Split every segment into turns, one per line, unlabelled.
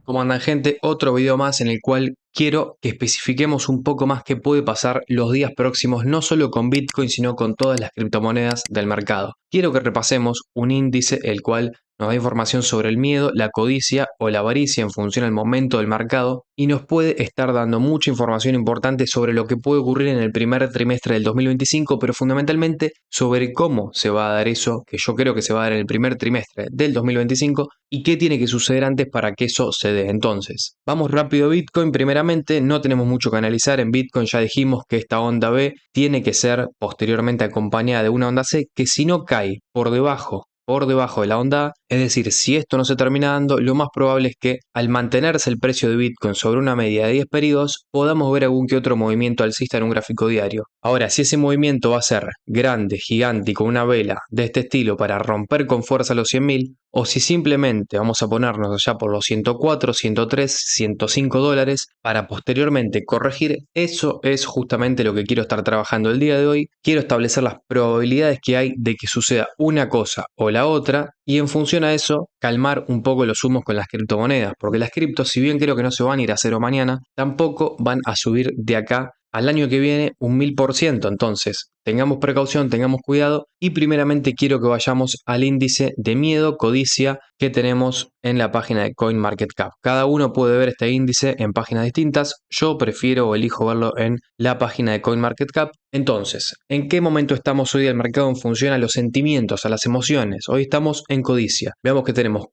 ¿Cómo andan, gente? Otro video más en el cual quiero que especifiquemos un poco más qué puede pasar los días próximos, no solo con Bitcoin, sino con todas las criptomonedas del mercado. Quiero que repasemos un índice el cual nos da información sobre el miedo, la codicia o la avaricia en función al momento del mercado y nos puede estar dando mucha información importante sobre lo que puede ocurrir en el primer trimestre del 2025, pero fundamentalmente sobre cómo se va a dar eso, que yo creo que se va a dar en el primer trimestre del 2025 y qué tiene que suceder antes para que eso se dé. Entonces, vamos rápido a Bitcoin. Primeramente, no tenemos mucho que analizar. En Bitcoin ya dijimos que esta onda B tiene que ser posteriormente acompañada de una onda C que si no cae por debajo de la onda A, es decir, si esto no se termina dando, lo más probable es que al mantenerse el precio de Bitcoin sobre una media de 10 periodos, podamos ver algún que otro movimiento alcista en un gráfico diario. Ahora, si ese movimiento va a ser grande, gigante y con una vela de este estilo para romper con fuerza los 100.000, o si simplemente vamos a ponernos allá por los 104, 103, 105 dólares para posteriormente corregir, eso es justamente lo que quiero estar trabajando el día de hoy. Quiero establecer las probabilidades que hay de que suceda una cosa o la otra y en función a eso calmar un poco los humos con las criptomonedas, porque las criptos, si bien creo que no se van a ir a cero mañana, tampoco van a subir de acá al año que viene un 1000%. Entonces, tengamos precaución, tengamos cuidado y primeramente quiero que vayamos al índice de miedo, codicia que tenemos en la página de CoinMarketCap. Cada uno puede ver este índice en páginas distintas. Yo prefiero o elijo verlo en la página de CoinMarketCap. Entonces, ¿en qué momento estamos hoy del mercado en función a los sentimientos, a las emociones? Hoy estamos en codicia. Veamos que tenemos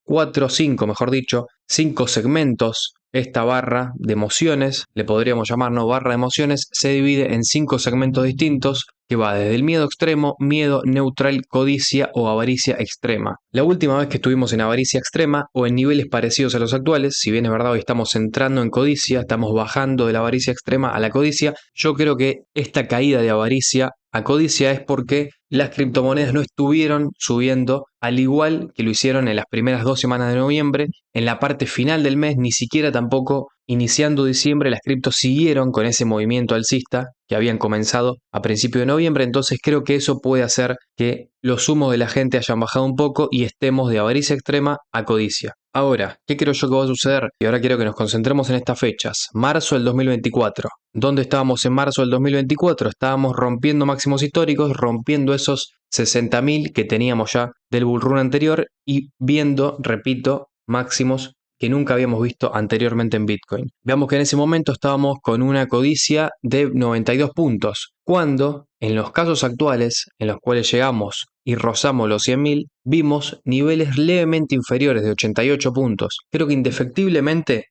5 segmentos. Esta barra de emociones, le podríamos llamar, ¿no? Barra de emociones, se divide en 5 segmentos distintos que va desde el miedo extremo, miedo neutral, codicia o avaricia extrema. La última vez que estuvimos en avaricia extrema o en niveles parecidos a los actuales, si bien es verdad hoy estamos entrando en codicia, estamos bajando de la avaricia extrema a la codicia, yo creo que esta caída de avaricia a codicia es porque las criptomonedas no estuvieron subiendo al igual que lo hicieron en las primeras 2 semanas de noviembre. En la parte final del mes, ni siquiera tampoco iniciando diciembre, las criptos siguieron con ese movimiento alcista que habían comenzado a principios de noviembre. Entonces creo que eso puede hacer que los humos de la gente hayan bajado un poco y estemos de avaricia extrema a codicia. Ahora, ¿qué creo yo que va a suceder? Y ahora quiero que nos concentremos en estas fechas. Marzo del 2024. ¿Dónde estábamos en marzo del 2024? Estábamos rompiendo máximos históricos, rompiendo esos 60.000 que teníamos ya del bull run anterior y viendo, repito, máximos que nunca habíamos visto anteriormente en Bitcoin. Veamos que en ese momento estábamos con una codicia de 92 puntos, cuando en los casos actuales en los cuales llegamos y rozamos los 100.000, vimos niveles levemente inferiores de 88 puntos. Creo que indefectiblemente,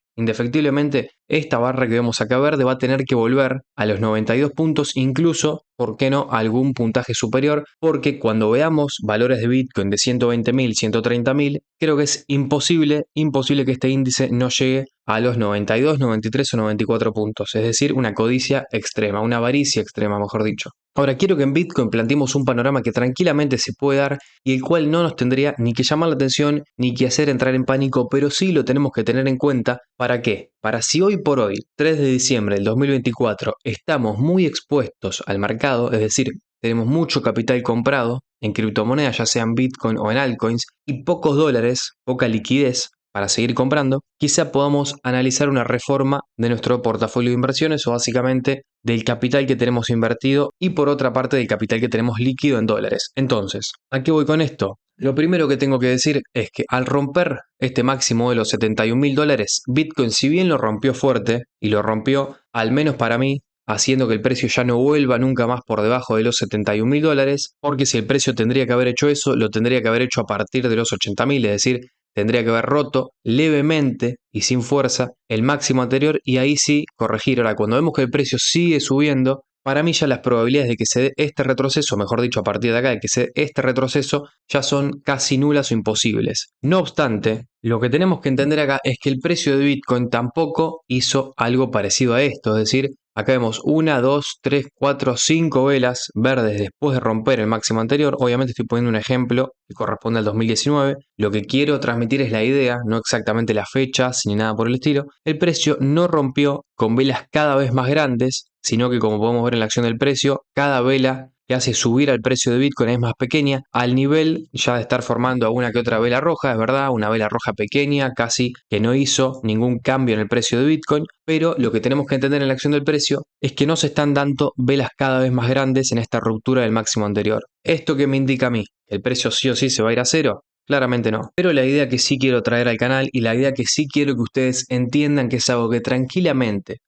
esta barra que vemos acá verde va a tener que volver a los 92 puntos, incluso, ¿por qué no?, algún puntaje superior, porque cuando veamos valores de Bitcoin de 120.000, 130.000, creo que es imposible que este índice no llegue a los 92, 93 o 94 puntos, es decir, una codicia extrema, una avaricia extrema, mejor dicho. Ahora, quiero que en Bitcoin planteemos un panorama que tranquilamente se puede dar y el cual no nos tendría ni que llamar la atención ni que hacer entrar en pánico, pero sí lo tenemos que tener en cuenta. ¿Para qué? Para si hoy por hoy, 3 de diciembre del 2024, estamos muy expuestos al mercado, es decir, tenemos mucho capital comprado en criptomonedas, ya sean Bitcoin o en altcoins, y pocos dólares, poca liquidez para seguir comprando, quizá podamos analizar una reforma de nuestro portafolio de inversiones o básicamente del capital que tenemos invertido y por otra parte del capital que tenemos líquido en dólares. Entonces, ¿a qué voy con esto? Lo primero que tengo que decir es que al romper este máximo de los 71.000 dólares, Bitcoin, si bien lo rompió fuerte y lo rompió, al menos para mí, haciendo que el precio ya no vuelva nunca más por debajo de los 71.000 dólares, porque si el precio tendría que haber hecho eso, lo tendría que haber hecho a partir de los 80.000, es decir, tendría que haber roto levemente y sin fuerza el máximo anterior y ahí sí corregir. Ahora, cuando vemos que el precio sigue subiendo, para mí ya las probabilidades de que se dé este retroceso, mejor dicho, a partir de acá, de que se dé este retroceso, ya son casi nulas o imposibles. No obstante, lo que tenemos que entender acá es que el precio de Bitcoin tampoco hizo algo parecido a esto, es decir, acá vemos 1, 2, 3, 4, 5 velas verdes después de romper el máximo anterior. Obviamente estoy poniendo un ejemplo que corresponde al 2019. Lo que quiero transmitir es la idea, no exactamente las fechas ni nada por el estilo. El precio no rompió con velas cada vez más grandes, sino que como podemos ver en la acción del precio, cada vela que hace subir al precio de Bitcoin es más pequeña, al nivel ya de estar formando alguna que otra vela roja, es verdad, una vela roja pequeña, casi que no hizo ningún cambio en el precio de Bitcoin, pero lo que tenemos que entender en la acción del precio es que no se están dando velas cada vez más grandes en esta ruptura del máximo anterior. ¿Esto qué me indica a mí? ¿El precio sí o sí se va a ir a cero? Claramente no. Pero la idea que sí quiero traer al canal y la idea que sí quiero que ustedes entiendan que es algo que tranquilamente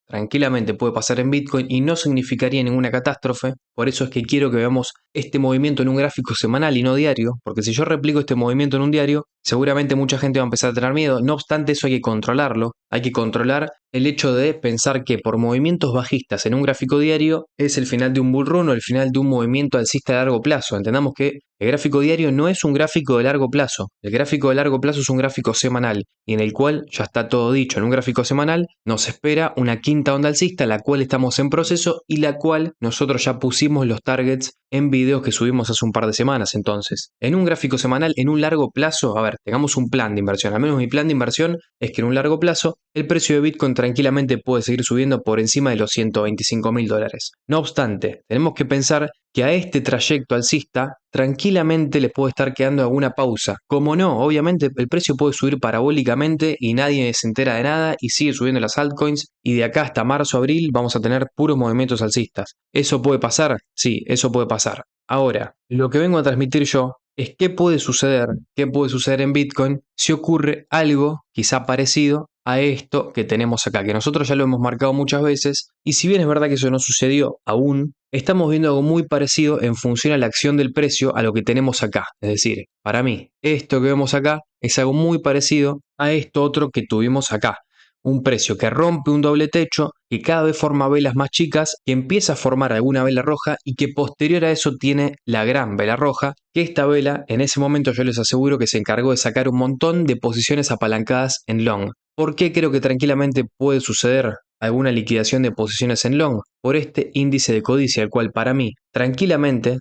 puede pasar en Bitcoin y no significaría ninguna catástrofe. Por eso es que quiero que veamos este movimiento en un gráfico semanal y no diario, porque si yo replico este movimiento en un diario, seguramente mucha gente va a empezar a tener miedo. No obstante, eso hay que controlarlo. Hay que controlar el hecho de pensar que por movimientos bajistas en un gráfico diario es el final de un bull run o el final de un movimiento alcista de largo plazo. Entendamos que el gráfico diario no es un gráfico de largo plazo. El gráfico de largo plazo es un gráfico semanal y en el cual ya está todo dicho. En un gráfico semanal nos espera una quinta onda alcista, la cual estamos en proceso y la cual nosotros ya pusimos los targets en videos que subimos hace un par de semanas. Entonces, en un gráfico semanal, en un largo plazo, a ver, tengamos un plan de inversión. Al menos mi plan de inversión es que en un largo plazo el precio de Bitcoin tranquilamente puede seguir subiendo por encima de los $125.000. No obstante, tenemos que pensar que a este trayecto alcista tranquilamente le puede estar quedando alguna pausa. Como no, obviamente el precio puede subir parabólicamente y nadie se entera de nada y sigue subiendo las altcoins y de acá hasta marzo, abril vamos a tener puros movimientos alcistas. ¿Eso puede pasar? Sí, eso puede pasar. Ahora, lo que vengo a transmitir yo es qué puede suceder en Bitcoin si ocurre algo quizá parecido a esto que tenemos acá, que nosotros ya lo hemos marcado muchas veces, y si bien es verdad que eso no sucedió aún, estamos viendo algo muy parecido en función a la acción del precio a lo que tenemos acá. Es decir, para mí, esto que vemos acá es algo muy parecido a esto otro que tuvimos acá. Un precio que rompe un doble techo, que cada vez forma velas más chicas, que empieza a formar alguna vela roja y que posterior a eso tiene la gran vela roja, que esta vela en ese momento yo les aseguro que se encargó de sacar un montón de posiciones apalancadas en long. ¿Por qué creo que tranquilamente puede suceder alguna liquidación de posiciones en long? Por este índice de codicia, el cual para mí tranquilamente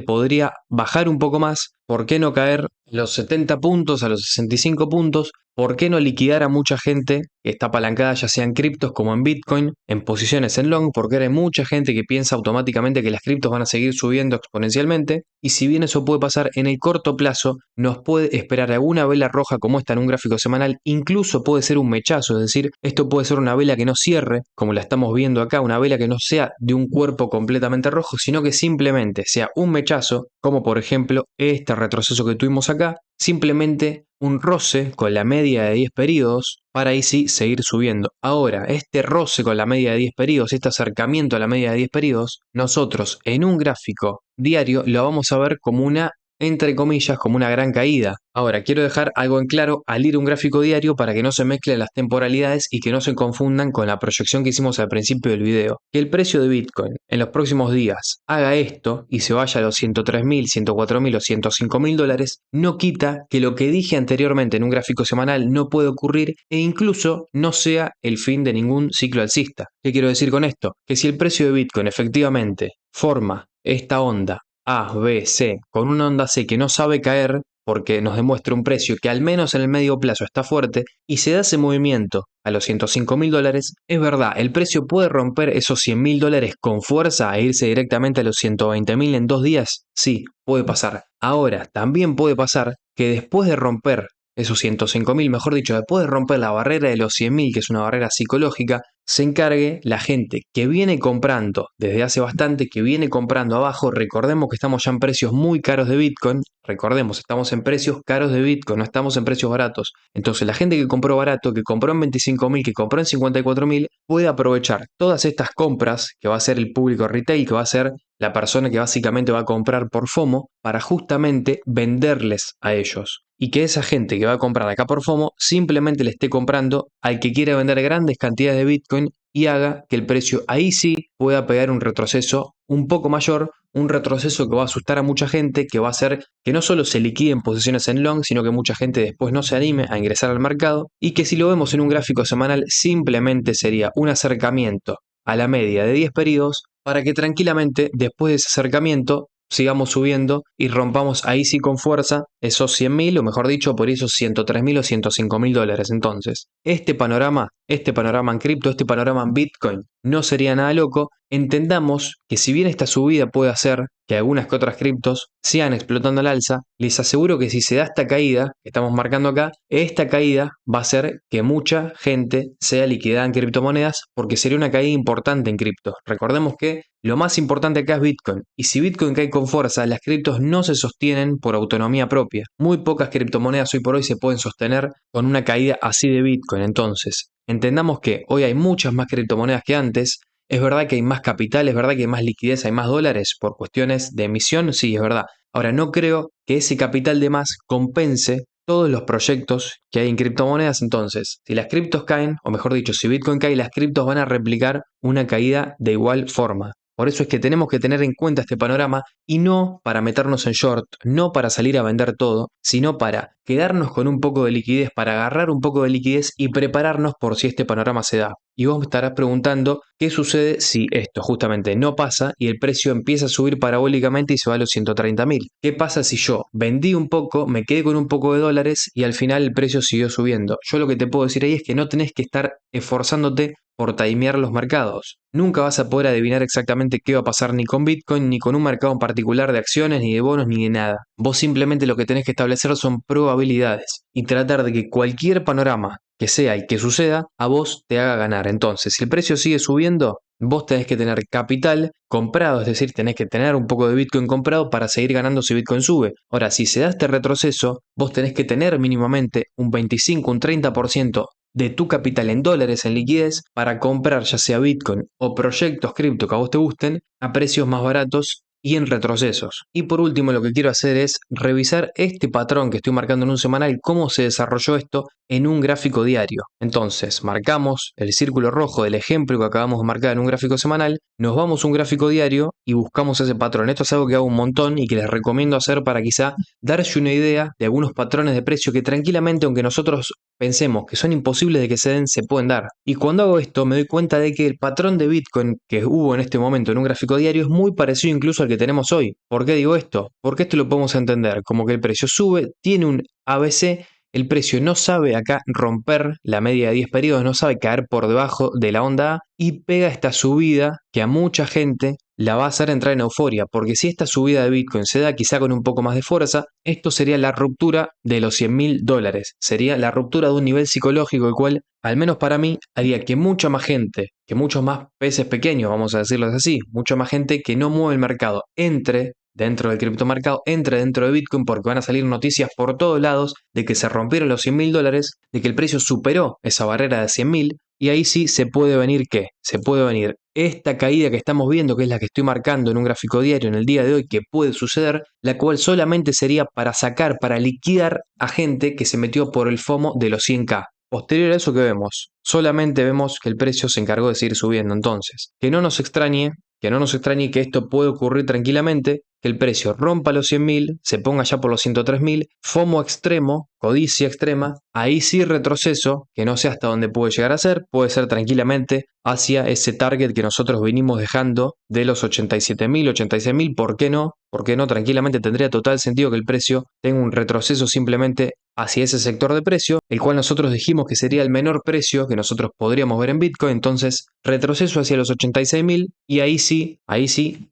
podría bajar un poco más. ¿Por qué no caer a los 70 puntos, a los 65 puntos? ¿Por qué no liquidar a mucha gente que está apalancada ya sea en criptos como en Bitcoin en posiciones en long? Porque hay mucha gente que piensa automáticamente que las criptos van a seguir subiendo exponencialmente y si bien eso puede pasar en el corto plazo, nos puede esperar alguna vela roja como esta en un gráfico semanal, incluso puede ser un mechazo, es decir, esto puede ser una vela que no cierre, como la estamos viendo acá, una vela que no sea de un cuerpo completamente rojo, sino que simplemente sea un mechazo, como por ejemplo este retroceso que tuvimos acá, simplemente un roce con la media de 10 periodos para ahí sí seguir subiendo. Ahora, este roce con la media de 10 periodos, este acercamiento a la media de 10 periodos, nosotros en un gráfico diario lo vamos a ver como una, entre comillas, como una gran caída. Ahora, quiero dejar algo en claro al ir a un gráfico diario para que no se mezclen las temporalidades y que no se confundan con la proyección que hicimos al principio del video. Que el precio de Bitcoin en los próximos días haga esto y se vaya a los 103.000, 104.000 o 105.000 dólares, no quita que lo que dije anteriormente en un gráfico semanal no puede ocurrir e incluso no sea el fin de ningún ciclo alcista. ¿Qué quiero decir con esto? Que si el precio de Bitcoin efectivamente forma esta onda A, B, C, con una onda C que no sabe caer, porque nos demuestra un precio que al menos en el medio plazo está fuerte, y se da ese movimiento a los 105.000 dólares, es verdad, el precio puede romper esos 100.000 dólares con fuerza e irse directamente a los 120.000 en 2 días. Sí, puede pasar. Ahora, también puede pasar que después de romper esos 105.000, mejor dicho, después de romper la barrera de los 100.000, que es una barrera psicológica, se encargue la gente que viene comprando desde hace bastante, que viene comprando abajo. Recordemos que estamos ya en precios muy caros de Bitcoin. Recordemos, estamos en precios caros de Bitcoin, no estamos en precios baratos. Entonces la gente que compró barato, que compró en 25.000, que compró en 54.000, puede aprovechar todas estas compras que va a ser el público retail, que va a ser la persona que básicamente va a comprar por FOMO, para justamente venderles a ellos. Y que esa gente que va a comprar acá por FOMO simplemente le esté comprando al que quiere vender grandes cantidades de Bitcoin y haga que el precio ahí sí pueda pegar un retroceso un poco mayor, un retroceso que va a asustar a mucha gente, que va a hacer que no solo se liquiden posiciones en long, sino que mucha gente después no se anime a ingresar al mercado y que si lo vemos en un gráfico semanal simplemente sería un acercamiento a la media de 10 periodos para que tranquilamente después de ese acercamiento sigamos subiendo y rompamos ahí sí con fuerza esos 100.000 o mejor dicho por esos 103.000 o 105.000 dólares. Entonces, este panorama en cripto, este panorama en Bitcoin no sería nada loco. Entendamos que si bien esta subida puede hacer que algunas que otras criptos sigan explotando al alza, les aseguro que si se da esta caída que estamos marcando acá, esta caída va a hacer que mucha gente sea liquidada en criptomonedas porque sería una caída importante en cripto. Recordemos que lo más importante acá es Bitcoin, y si Bitcoin cae con fuerza, las criptos no se sostienen por autonomía propia. Muy pocas criptomonedas hoy por hoy se pueden sostener con una caída así de Bitcoin. Entonces, entendamos que hoy hay muchas más criptomonedas que antes. Es verdad que hay más capital, es verdad que hay más liquidez, hay más dólares por cuestiones de emisión, sí, es verdad. Ahora, no creo que ese capital de más compense todos los proyectos que hay en criptomonedas. Entonces, si las criptos caen, o mejor dicho, si Bitcoin cae, las criptos van a replicar una caída de igual forma. Por eso es que tenemos que tener en cuenta este panorama, y no para meternos en short, no para salir a vender todo, sino para quedarnos con un poco de liquidez, para agarrar un poco de liquidez y prepararnos por si este panorama se da. Y vos me estarás preguntando qué sucede si esto justamente no pasa y el precio empieza a subir parabólicamente y se va a los 130.000. ¿Qué pasa si yo vendí un poco, me quedé con un poco de dólares y al final el precio siguió subiendo? Yo lo que te puedo decir ahí es que no tenés que estar esforzándote por timear los mercados. Nunca vas a poder adivinar exactamente qué va a pasar ni con Bitcoin, ni con un mercado en particular de acciones, ni de bonos, ni de nada. Vos simplemente lo que tenés que establecer son probabilidades y tratar de que cualquier panorama que sea y que suceda, a vos te haga ganar. Entonces, si el precio sigue subiendo, vos tenés que tener capital comprado, es decir, tenés que tener un poco de Bitcoin comprado para seguir ganando si Bitcoin sube. Ahora, si se da este retroceso, vos tenés que tener mínimamente un 25, un 30% de tu capital en dólares en liquidez para comprar ya sea Bitcoin o proyectos cripto que a vos te gusten a precios más baratos y en retrocesos. Y por último, lo que quiero hacer es revisar este patrón que estoy marcando en un semanal, cómo se desarrolló esto en un gráfico diario. Entonces, marcamos el círculo rojo del ejemplo que acabamos de marcar en un gráfico semanal, nos vamos a un gráfico diario y buscamos ese patrón. Esto es algo que hago un montón y que les recomiendo hacer para quizá darse una idea de algunos patrones de precio que tranquilamente, aunque nosotros pensemos que son imposibles de que se den, se pueden dar. Y cuando hago esto me doy cuenta de que el patrón de Bitcoin que hubo en este momento en un gráfico diario es muy parecido incluso al que tenemos hoy. ¿Por qué digo esto? Porque esto lo podemos entender como que el precio sube, tiene un ABC, el precio no sabe acá romper la media de 10 periodos, no sabe caer por debajo de la onda A y pega esta subida que a mucha gente la va a hacer entrar en euforia, porque si esta subida de Bitcoin se da quizá con un poco más de fuerza, esto sería la ruptura de los $100.000, sería la ruptura de un nivel psicológico, el cual, al menos para mí, haría que mucha más gente, que muchos más peces pequeños, vamos a decirlo así, mucha más gente que no mueve el mercado, entre dentro del criptomercado, entre dentro de Bitcoin, porque van a salir noticias por todos lados de que se rompieron los $100.000, de que el precio superó esa barrera de 100.000, y ahí sí se puede venir ¿qué? Se puede venir esta caída que estamos viendo, que es la que estoy marcando en un gráfico diario en el día de hoy, que puede suceder, la cual solamente sería para sacar, para liquidar a gente que se metió por el FOMO de los 100K. Posterior a eso, ¿qué vemos? Solamente vemos que el precio se encargó de seguir subiendo. Entonces, que no nos extrañe que esto puede ocurrir tranquilamente, que el precio rompa los 100.000, se ponga ya por los 103.000, FOMO extremo, codicia extrema, ahí sí retroceso, que no sé hasta dónde puede llegar a ser, puede ser tranquilamente hacia ese target que nosotros vinimos dejando de los 87.000, 86.000, ¿por qué no? ¿Por qué no? Tranquilamente tendría total sentido que el precio tenga un retroceso simplemente hacia ese sector de precio, el cual nosotros dijimos que sería el menor precio que nosotros podríamos ver en Bitcoin. Entonces, retroceso hacia los 86.000 y ahí sí,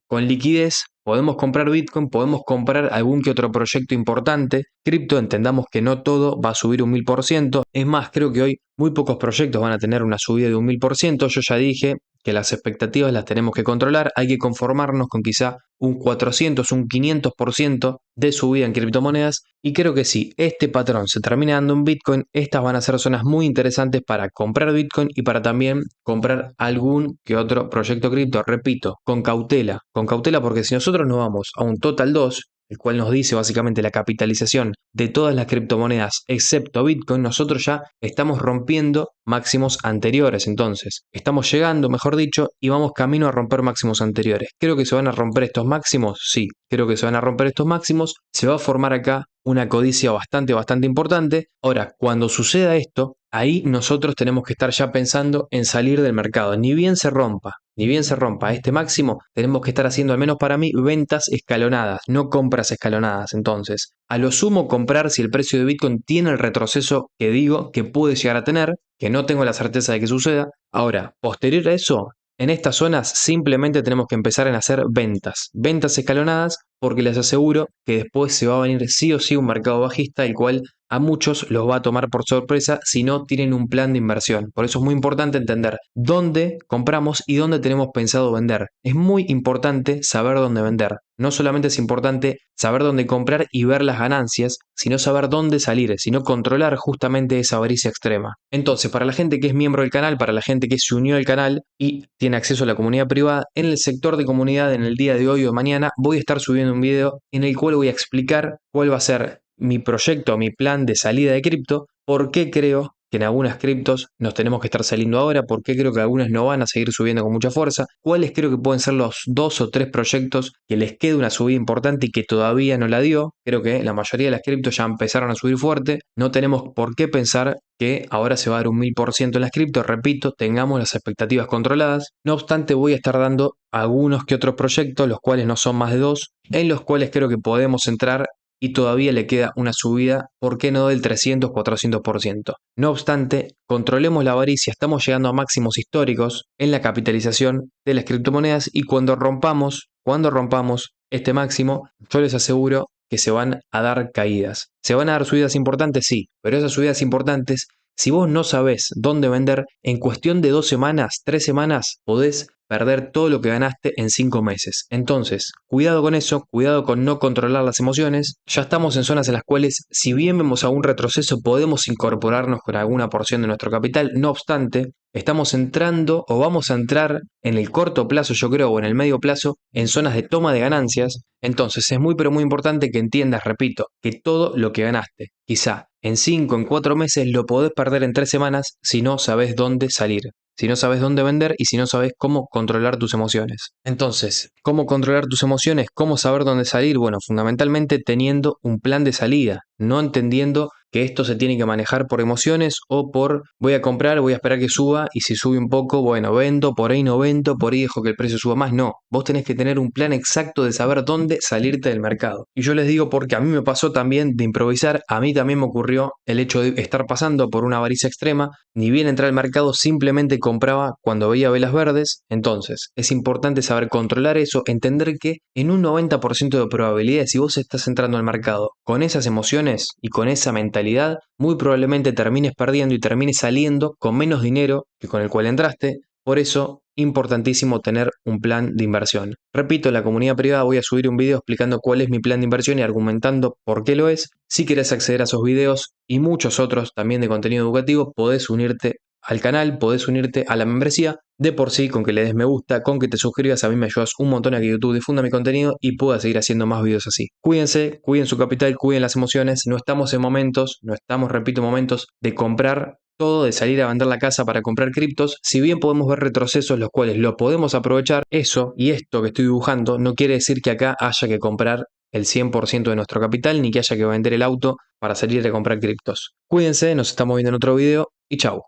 con liquidez podemos comprar Bitcoin, podemos comprar algún que otro proyecto importante. Cripto, entendamos que no todo va a subir un 1000%. Es más, creo que hoy muy pocos proyectos van a tener una subida de un 1000%. Yo ya dije que las expectativas las tenemos que controlar. Hay que conformarnos con quizá un 400, un 500% de subida en criptomonedas. Y creo que si este patrón se termina dando en Bitcoin, estas van a ser zonas muy interesantes para comprar Bitcoin y para también comprar algún que otro proyecto cripto. Repito, con cautela porque si nosotros nos vamos a un Total 2, el cual nos dice básicamente la capitalización de todas las criptomonedas excepto Bitcoin, nosotros ya estamos rompiendo máximos anteriores. Entonces, estamos llegando, mejor dicho, y vamos camino a romper máximos anteriores. ¿Creo que se van a romper estos máximos? Sí, creo que se van a romper estos máximos. Se va a formar acá una codicia bastante importante. Ahora, cuando suceda esto, ahí nosotros tenemos que estar ya pensando en salir del mercado. Ni bien se rompa este máximo, tenemos que estar haciendo, al menos para mí, ventas escalonadas, no compras escalonadas. Entonces, a lo sumo comprar si el precio de Bitcoin tiene el retroceso que digo que puede llegar a tener, que no tengo la certeza de que suceda. Ahora, posterior a eso, En estas zonas simplemente tenemos que empezar a hacer ventas escalonadas, porque les aseguro que después se va a venir sí o sí un mercado bajista, el cual a muchos los va a tomar por sorpresa si no tienen un plan de inversión. Por eso es muy importante entender dónde compramos y dónde tenemos pensado vender. Es muy importante saber dónde vender. No solamente es importante saber dónde comprar y ver las ganancias, sino saber dónde salir, sino controlar justamente esa avaricia extrema. Entonces, para la gente que es miembro del canal, para la gente que se unió al canal y tiene acceso a la comunidad privada, en el sector de comunidad en el día de hoy o mañana voy a estar subiendo un video en el cual voy a explicar cuál va a ser mi proyecto, mi plan de salida de cripto, por qué creo que en algunas criptos nos tenemos que estar saliendo ahora, por qué creo que algunas no van a seguir subiendo con mucha fuerza, cuáles creo que pueden ser los 2 o 3 proyectos que les quede una subida importante y que todavía no la dio. Creo que la mayoría de las criptos ya empezaron a subir fuerte, no tenemos por qué pensar que ahora se va a dar un 1000% en las criptos. Repito, tengamos las expectativas controladas. No obstante, voy a estar dando algunos que otros proyectos, los cuales no son más de 2, en los cuales creo que podemos entrar y todavía le queda una subida, ¿por qué no del 300-400%? No obstante, controlemos la avaricia, estamos llegando a máximos históricos en la capitalización de las criptomonedas y cuando rompamos este máximo, yo les aseguro que se van a dar caídas. ¿Se van a dar subidas importantes? Sí, pero esas subidas importantes, si vos no sabés dónde vender, en cuestión de 2 semanas, 3 semanas, podés perder todo lo que ganaste en 5 meses. Entonces, cuidado con eso, cuidado con no controlar las emociones. Ya estamos en zonas en las cuales, si bien vemos algún retroceso, podemos incorporarnos con alguna porción de nuestro capital. No obstante, estamos entrando o vamos a entrar en el corto plazo, yo creo, o en el medio plazo, en zonas de toma de ganancias. Entonces, es muy pero muy importante que entiendas, repito, que todo lo que ganaste, quizá en 5, en 4 meses, lo podés perder en 3 semanas si no sabes dónde salir, si no sabes dónde vender y si no sabes cómo controlar tus emociones. Entonces, ¿cómo controlar tus emociones? ¿Cómo saber dónde salir? Bueno, fundamentalmente teniendo un plan de salida, no entendiendo que esto se tiene que manejar por emociones o por voy a comprar, voy a esperar que suba y si sube un poco, bueno, vendo, por ahí no vendo, por ahí dejo que el precio suba más. No, vos tenés que tener un plan exacto de saber dónde salirte del mercado. Y yo les digo porque a mí me pasó también de improvisar, a mí también me ocurrió el hecho de estar pasando por una avaricia extrema, ni bien entrar al mercado, simplemente compraba cuando veía velas verdes. Entonces, es importante saber controlar eso, entender que en un 90% de probabilidades, si vos estás entrando al mercado con esas emociones y con esa mentalidad, muy probablemente termines perdiendo y termines saliendo con menos dinero que con el cual entraste. Por eso, importantísimo tener un plan de inversión. Repito, en la comunidad privada voy a subir un video explicando cuál es mi plan de inversión y argumentando por qué lo es. Si querés acceder a esos videos y muchos otros también de contenido educativo, podés unirte al canal, podés unirte a la membresía. De por sí, con que le des me gusta, con que te suscribas, a mí me ayudas un montón a que YouTube difunda mi contenido y pueda seguir haciendo más videos así. Cuídense, cuiden su capital, cuiden las emociones. No estamos en momentos, no estamos, repito, momentos de comprar todo, de salir a vender la casa para comprar criptos. Si bien podemos ver retrocesos los cuales lo podemos aprovechar, eso y esto que estoy dibujando no quiere decir que acá haya que comprar el 100% de nuestro capital ni que haya que vender el auto para salir a comprar criptos. Cuídense, nos estamos viendo en otro video y chau.